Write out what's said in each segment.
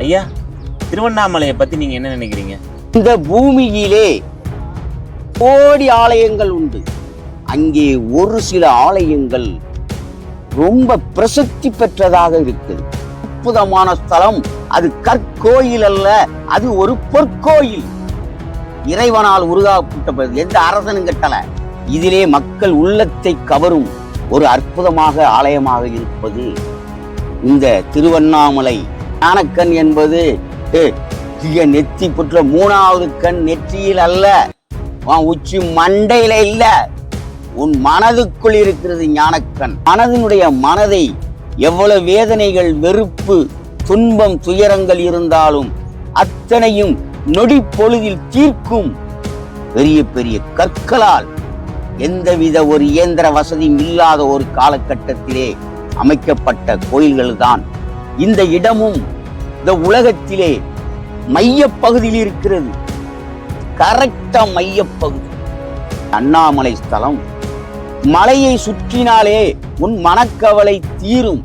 ஐயா, திருவண்ணாமலையை பத்தி நீங்க என்ன நினைக்கிறீங்க? இந்த பூமியிலே கோடி ஆலயங்கள் உண்டு. அங்கே ஒரு சில ஆலயங்கள் ரொம்ப பிரசித்தி பெற்றதாக இருக்குது. அற்புதமான ஸ்தலம். அது கற்கோயில் அல்ல, அது ஒரு பொற்கோயில். இறைவனால் உருவாக்கப்பட்டது. எந்த அரசனும் கட்டல. இதிலே மக்கள் உள்ளத்தை கவரும் ஒரு அற்புதமாக ஆலயமாக இருப்பது இந்த திருவண்ணாமலை. ஞானக்கண் என்பது நெத்தி புற்ற மூணாவது கண் நெற்றியில் அல்ல, உச்சி மண்டையில இல்ல, உன் மனதுக்குள் இருக்கிறது ஞானக்கண். மனதினுடைய மனதை எவ்வளவு வேதனைகள், வெறுப்பு, துன்பம், துயரங்கள் இருந்தாலும் அத்தனையும் நொடி பொழுதில் தீர்க்கும் பெரிய பெரிய கற்களால் எந்தவித ஒரு இயந்திர வசதியும் இல்லாத ஒரு காலகட்டத்திலே அமைக்கப்பட்ட கோயில்கள் தான் இந்த இடமும் இந்த உலகத்திலே மையப்பகுதியில் இருக்கிறது. கரெக்டா மையப்பகுதி அண்ணாமலை ஸ்தலம். மலையை சுற்றினாலே உன் மனக்கவலை தீரும்.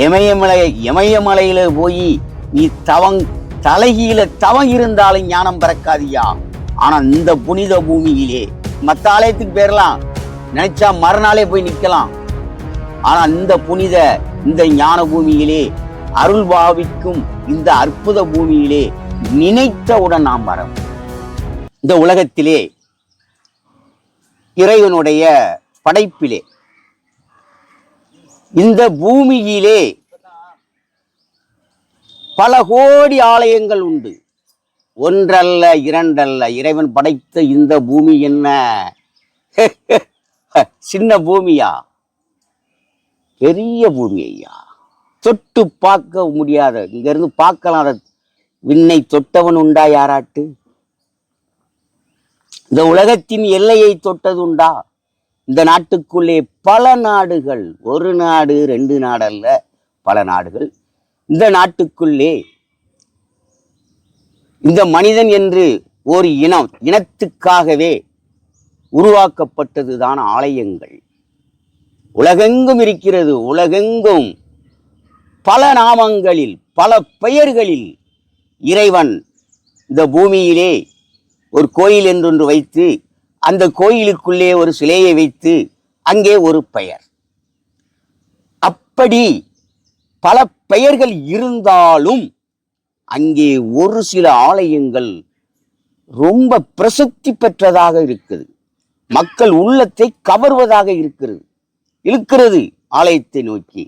இமயமலையில போய் நீ தலைகீழ தவம் இருந்தாலும் ஞானம் பிறக்காதியா. ஆனா இந்த புனித பூமியிலே மற்ற ஆலயத்துக்கு போயிடலாம், நினைச்சா மறுநாளே போய் நிக்கலாம். ஆனா இந்த ஞான பூமியிலே, அருள் பாவிக்கும் இந்த அற்புத பூமியிலே நினைத்தவுடன் நாம் வரோம். இந்த உலகத்திலே இறைவனுடைய படைப்பிலே இந்த பூமியிலே பல கோடி ஆலயங்கள் உண்டு. ஒன்றல்ல, இரண்டல்ல. இறைவன் படைத்த இந்த பூமி என்ன சின்ன பூமியா? பெரிய பூமி ஐயா. தொட்டு பார்க்க முடியாத, இங்க இருந்து பார்க்கலாம். விண்ணை தொட்டவன் உண்டா யாராட்டு? இந்த உலகத்தின் எல்லையை தொட்டது உண்டா? இந்த நாட்டுக்குள்ளே பல நாடுகள், ஒரு நாடு ரெண்டு நாடு அல்ல, பல நாடுகள். இந்த நாட்டுக்குள்ளே இந்த மனிதன் என்று ஒரு இனத்துக்காகவே உருவாக்கப்பட்டதுதான் ஆலயங்கள். உலகெங்கும் இருக்கிறது. உலகெங்கும் பல நாமங்களில், பல பெயர்களில் இறைவன் இந்த பூமியிலே ஒரு கோயில் என்றொன்று வைத்து, அந்த கோயிலுக்குள்ளே ஒரு சிலையை வைத்து, அங்கே ஒரு பெயர். அப்படி பல பெயர்கள் இருந்தாலும் அங்கே ஒரு சில ஆலயங்கள் ரொம்ப பிரசித்தி பெற்றதாக இருக்குது. மக்கள் உள்ளத்தை கவர்வதாக இருக்கிறது ஆலயத்தை நோக்கி.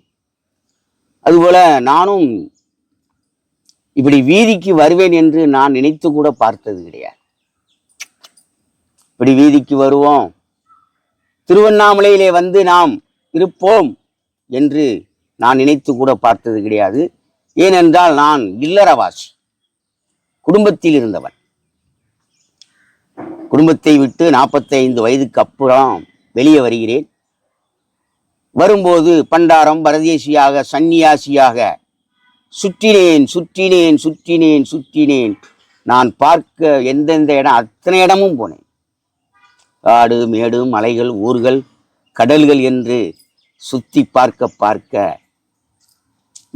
அதுபோல நானும் இப்படி வீதிக்கு வருவேன் என்று நான் நினைத்து கூட பார்த்தது கிடையாது. இப்படி வீதிக்கு வருவோம், திருவண்ணாமலையிலே வந்து நாம் இருப்போம் என்று நான் நினைத்து கூட பார்த்தது கிடையாது. ஏனென்றால் நான் இல்லறவாசி, குடும்பத்தில் இருந்தவன். குடும்பத்தை விட்டு 45 வயதுக்கு அப்புறம் வெளியே வருகிறேன். வரும்போது பண்டாரம் பரதேசியாக, சந்நியாசியாக சுற்றினேன். நான் பார்க்க எந்தெந்த இடம், அத்தனை இடமும் போனேன். காடு, மேடு, மலைகள், ஊர்கள், கடல்கள் என்று சுத்தி பார்க்க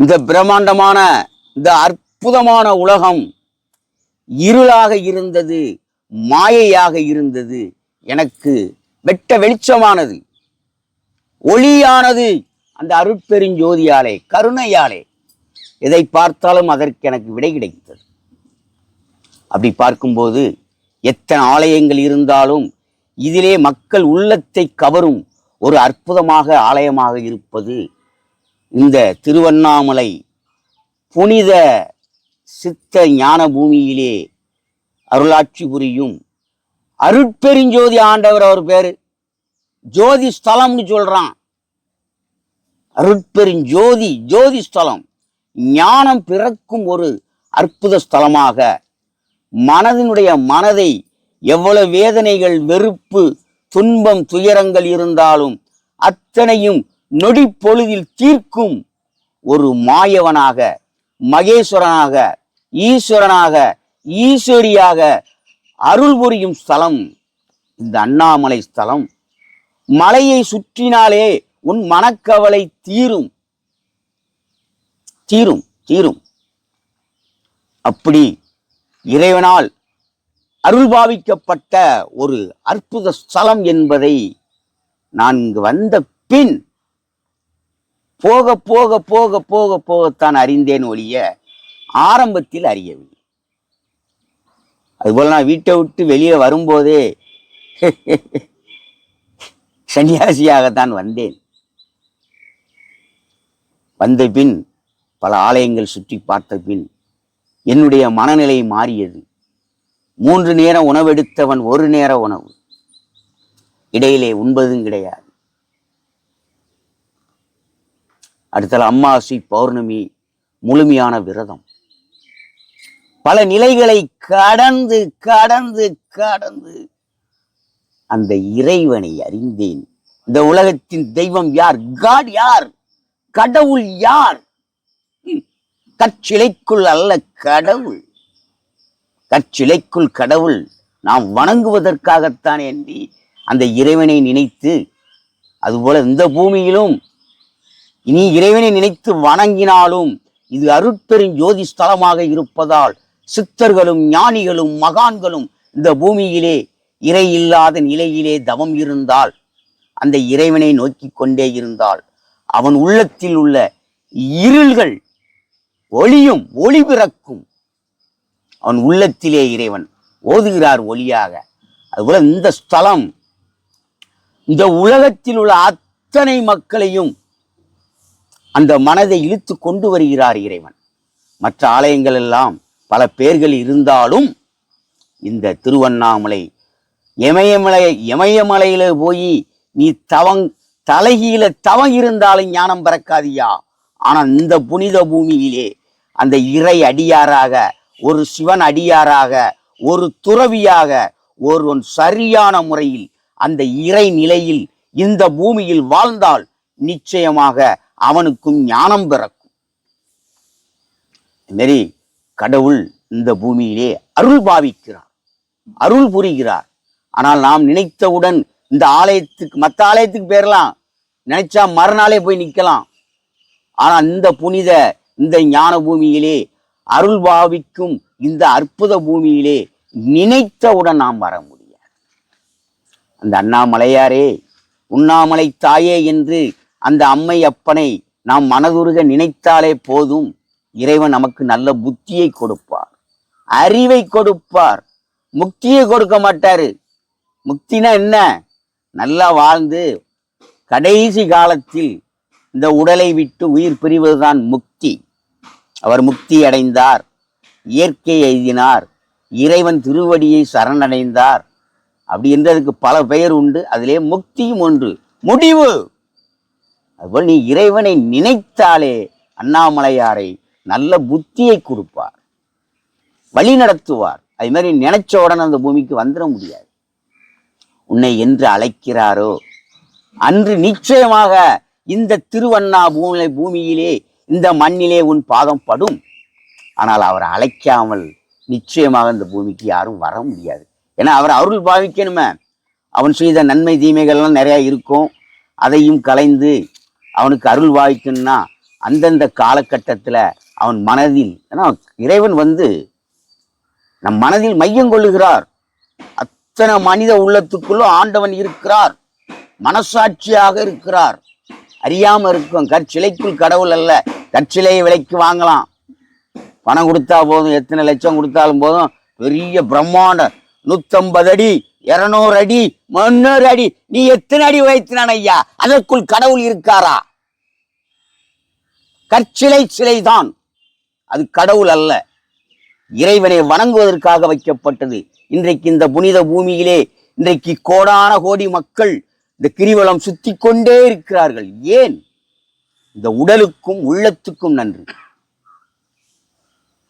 இந்த பிரம்மாண்டமான, இந்த அற்புதமான உலகம் இருளாக இருந்தது, மாயையாக இருந்தது. எனக்கு வெட்ட வெளிச்சமானது, ஒளியானது அந்த அருட்பெருஞ்சோதியாலே, கருணையாலே. எதை பார்த்தாலும் அதற்கு எனக்கு விடை கிடைத்தது. அப்படி பார்க்கும்போது எத்தனை ஆலயங்கள் இருந்தாலும் இதிலே மக்கள் உள்ளத்தை கவரும் ஒரு அற்புதமாக ஆலயமாக இருப்பது இந்த திருவண்ணாமலை புனித சித்த ஞான பூமியிலே அருளாட்சி புரியும் அருட்பெருஞ்சோதி ஆண்டவர். அவர் பேரு ஜோதி ஸ்தலம்னு சொல்றான். அருட்பெருஞ்சோதி, ஜோதி ஸ்தலம், ஞானம் பிறக்கும் ஒரு அற்புத ஸ்தலமாக மனதினுடைய மனதை எவ்வளவு வேதனைகள், வெறுப்பு, துன்பம், துயரங்கள் இருந்தாலும் அத்தனையும் நொடி பொழுதில் தீர்க்கும் ஒரு மாயவனாக, மகேஸ்வரனாக, ஈஸ்வரனாக, ஈஸ்வரியாக அருள் புரியும் ஸ்தலம் இந்த அண்ணாமலை ஸ்தலம். மலையை சுற்றினாலே உன் மனக்கவலை தீரும். அப்படி இறைவனால் அருள் பாவிக்கப்பட்ட ஒரு அற்புத ஸ்தலம் என்பதை நான் இங்கு வந்த பின் போக போக போக போக போகத்தான் அறிந்தேன் ஒழிய ஆரம்பத்தில் அறியவில்லை. அதுபோல நான் வீட்டை விட்டு வெளியே வரும்போதே சன்னியாசியாகத்தான் வந்தேன். வந்த பின் பல ஆலயங்கள் சுற்றி பார்த்த பின் என்னுடைய மனநிலை மாறியது. 3 நேரம் உணவெடுத்தவன் 1 நேர உணவு, இடையிலே உண்பதும் கிடையாது. அடுத்த அமாவாசை பௌர்ணமி முழுமையான விரதம். பல நிலைகளை கடந்து கடந்து கடந்து அந்த இறைவனை அறிந்தேன். இந்த உலகத்தின் தெய்வம் யார்? காட் யார்? கடவுள் யார்? கற்சிலைக்குள் அல்ல கடவுள். கற்சிலைக்குள் கடவுள் நாம் வணங்குவதற்காகத்தான் என்று அந்த இறைவனை நினைத்து, அதுபோல இந்த பூமியிலும் இனி இறைவனை நினைத்து வணங்கினாலும் இது அருட்பெரும் ஜோதி ஸ்தலமாக இருப்பதால் சித்தர்களும் ஞானிகளும் மகான்களும் இந்த பூமியிலே இறை இல்லாத நிலையிலே தவம் இருந்தால், அந்த இறைவனை நோக்கி கொண்டே இருந்தால் அவன் உள்ளத்தில் உள்ள இருள்கள் ஒளியும், ஒளி பிறக்கும். அவன் உள்ளத்திலே இறைவன் ஓதுகிறார் ஒளியாக. அதுபோல இந்த ஸ்தலம் இந்த உலகத்தில் உள்ள அத்தனை மக்களையும் அந்த மனதை இழுத்து கொண்டு வருகிறார் இறைவன். மற்ற ஆலயங்கள் எல்லாம் பல பேர்கள் இருந்தாலும் இந்த திருவண்ணாமலை இமயமலையில போய் நீ தலைகீழ தவம் இருந்தாலும் ஞானம் பிறக்காதியா. ஆனா இந்த புனித பூமியிலே அந்த இறை அடியாராக, ஒரு சிவன் அடியாராக, ஒரு துறவியாக, ஒருவன் சரியான முறையில் அந்த இறை நிலையில் இந்த பூமியில் வாழ்ந்தால் நிச்சயமாக அவனுக்கும் ஞானம் பிறக்கும். மாரி கடவுள் இந்த பூமியிலே அருள் பாவிக்கிறார், அருள் புரிகிறார். ஆனால் நாம் நினைத்தவுடன் இந்த ஆலயத்துக்கு, மற்ற ஆலயத்துக்கு பேரலாம் நினைச்சா மறுநாளே போய் நிற்கலாம். ஆனா இந்த ஞான பூமியிலே அருள் பாவிக்கும் இந்த அற்புத பூமியிலே நினைத்தவுடன் நாம் வர முடியாது. அந்த அண்ணாமலையாரே, உண்ணாமலை தாயே என்று அந்த அம்மை அப்பனை நாம் மனதுருக நினைத்தாலே போதும், இறைவன் நமக்கு நல்ல புத்தியை கொடுப்பார், அறிவை கொடுப்பார். முக்தியை கொடுக்க மாட்டாரு. முக்தினா என்ன? நல்லா வாழ்ந்து கடைசி காலத்தில் இந்த உடலை விட்டு உயிர் பிரிவதுதான் முக்தி. அவர் முக்தி அடைந்தார், இயற்கை எய்தினார், இறைவன் திருவடியை சரணடைந்தார். அப்படி என்றதுக்கு பல பெயர் உண்டு. அதிலே முக்தியும் ஒன்று, முடிவு. அதுபோல் நீ இறைவனை நினைத்தாலே அண்ணாமலையாரை நல்ல புத்தியை கொடுப்பார், வழி நடத்துவார். அது மாதிரி நினைச்ச உடனே அந்த பூமிக்கு வந்துட முடியாது. உன்னை என்று அழைக்கிறாரோ அன்று நிச்சயமாக இந்த திருவண்ணாமலை பூமியிலே, இந்த மண்ணிலே உன் பாதம் படும். ஆனால் அவரை அழைக்காமல் நிச்சயமாக இந்த பூமிக்கு யாரும் வர முடியாது. ஏன்னா அவர் அருள் பாவிக்கணுமே. அவன் செய்த நன்மை தீமைகள்லாம் நிறைய இருக்கும். அதையும் கலைந்து அவனுக்கு அருள் பாவிக்கணும்னா அந்தந்த காலகட்டத்தில் அவன் மனதில், ஏன்னா இறைவன் நம் மனதில் மையம் கொள்ளுகிறார். அத்தனை மனித உள்ளத்துக்குள்ளும் ஆண்டவன் இருக்கிறார், மனசாட்சியாக இருக்கிறார். அறியாம இருக்கும். கற்சிலைக்குள் கடவுள் அல்ல. கற்சிலையை விலைக்கு வாங்கலாம், பணம் கொடுத்தா போதும், எத்தனை லட்சம் கொடுத்தாலும் போதும். பெரிய பிரம்மாண்ட 150 அடி 200 அடி 300 அடி, நீ எத்தனை அடி வைத்தினான் ஐயா, அதற்குள் கடவுள் இருக்காரா? கற்சிலை சிலைதான், அது கடவுள் அல்ல. இறைவனை வணங்குவதற்காக வைக்கப்பட்டது. இன்றைக்கு இந்த புனித பூமியிலே இன்றைக்கு கோடான கோடி மக்கள் இந்த கிரிவலம் சுத்தி கொண்டே இருக்கிறார்கள். ஏன்? இந்த உடலுக்கும் உள்ளத்துக்கும் நன்றி.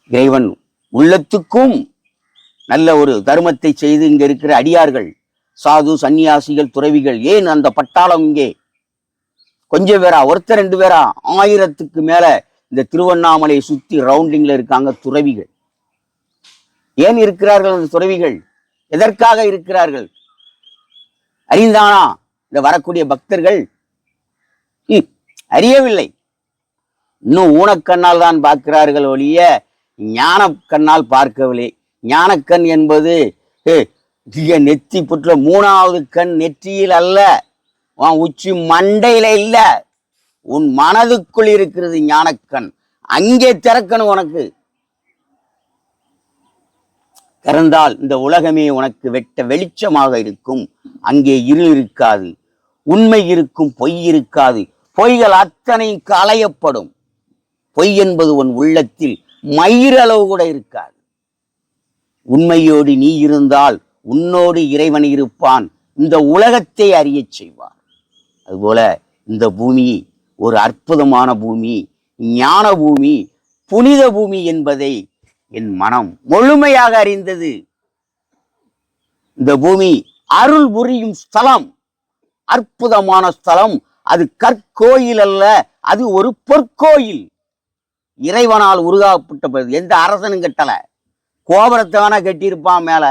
இறைவன் உள்ளத்துக்கும் நல்ல ஒரு தர்மத்தை செய்து இங்க இருக்கிற அடியார்கள், சாது, சன்னியாசிகள், துறவிகள், ஏன் அந்த பட்டாளம் இங்கே கொஞ்சம் பேரா, ஒருத்தர் 2 பேரா, 1000க்கு மேல இந்த திருவண்ணாமலையை சுத்தி ரவுண்டிங்ல இருக்காங்க துறவிகள். ஏன் இருக்கிறார்கள் அந்த துறவிகள்? எதற்காக இருக்கிறார்கள்? அறிந்தானா இந்த வரக்கூடிய பக்தர்கள்? அறியவில்லை. இன்னும் ஊனக்கண்ணால் தான் பார்க்கிறார்கள் ஒழிய ஞான கண்ணால் பார்க்கவில்லை. ஞானக்கண் என்பது நெத்தி புற்ற 3வது கண் நெற்றியில் அல்ல, உன் உச்சி மண்டையில இல்ல, உன் மனதுக்குள் இருக்கிறது ஞானக்கண். அங்கே திறக்கணும். உனக்கு திறந்தால் இந்த உலகமே உனக்கு வெட்ட வெளிச்சமாக இருக்கும். அங்கே இருள் இருக்காது, உண்மை இருக்கும், பொய் இருக்காது. பொய்கள் அத்தனையும் களையப்படும். பொய் என்பது உன் உள்ளத்தில் மயிரளவு கூட இருக்காது. உண்மையோடு நீ இருந்தால் உன்னோடு இறைவன் இருப்பான், இந்த உலகத்தை அறிய செய்வார். அதுபோல இந்த பூமி ஒரு அற்புதமான பூமி, ஞான பூமி, புனித பூமி என்பதை என் மனம் முழுமையாக அறிந்தது. இந்த பூமி அருள் புரியும் ஸ்தலம், அற்புதமான ஸ்தலம். அது கற்கோயில் அல்ல, அது ஒரு பொற்கோயில். இறைவனால் உருவாக்கப்பட்ட, எந்த அரசனும் கட்டல. கோபுரத்தை வேணா கட்டியிருப்பான் மேல.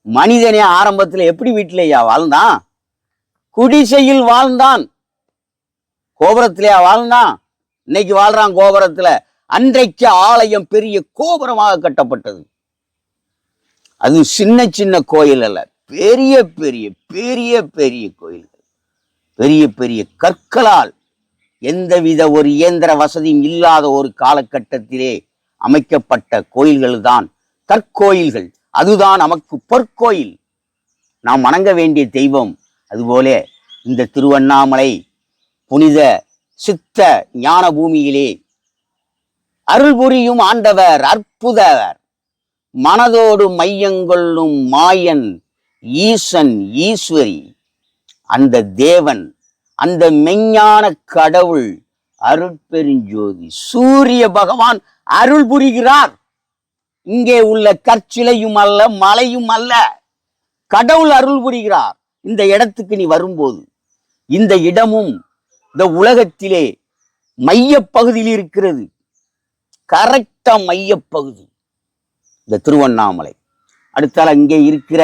மனிதனே ஆரம்பத்துல எப்படி வீட்டிலேயா வாழ்ந்தான்? குடிசையில் வாழ்ந்தான். கோபுரத்திலேயா வாழ்ந்தான்? இன்னைக்கு வாழ்றான் கோபுரத்துல. அன்றைக்கு ஆலயம் பெரிய கோபுரமாக கட்டப்பட்டது. அது சின்ன சின்ன கோயில் அல்ல, பெரிய பெரிய பெரிய பெரிய கோயில்கள், பெரிய பெரிய கற்களால் எந்தவித ஒரு இயந்திர வசதியும் இல்லாத ஒரு காலகட்டத்திலே அமைக்கப்பட்ட கோயில்கள் தான் கற்கோயில்கள். அதுதான் நமக்கு பொற்கோயில், நாம் வணங்க வேண்டிய தெய்வம். அதுபோல இந்த திருவண்ணாமலை புனித சித்த ஞான பூமியிலே அருள் புரியும் ஆண்டவர், அற்புதர், மனதோடு மையங்கொள்ளும் மாயன், ஈசன், ஈஸ்வரி, அந்த தேவன், அந்த மெஞ்ஞான கடவுள், அருட்பெருஞ்சோதி சூரிய பகவான் அருள் புரிகிறார். இங்கே உள்ள கற்சிலையும் அல்ல, மலையும் அல்ல, கடவுள் அருள் புரிகிறார். இந்த இடத்துக்கு நீ வரும்போது, இந்த இடமும் இந்த உலகத்திலே மையப்பகுதியில் இருக்கிறது. கரெக்டா மையப்பகுதி இந்த திருவண்ணாமலை. அடுத்தால இங்கே இருக்கிற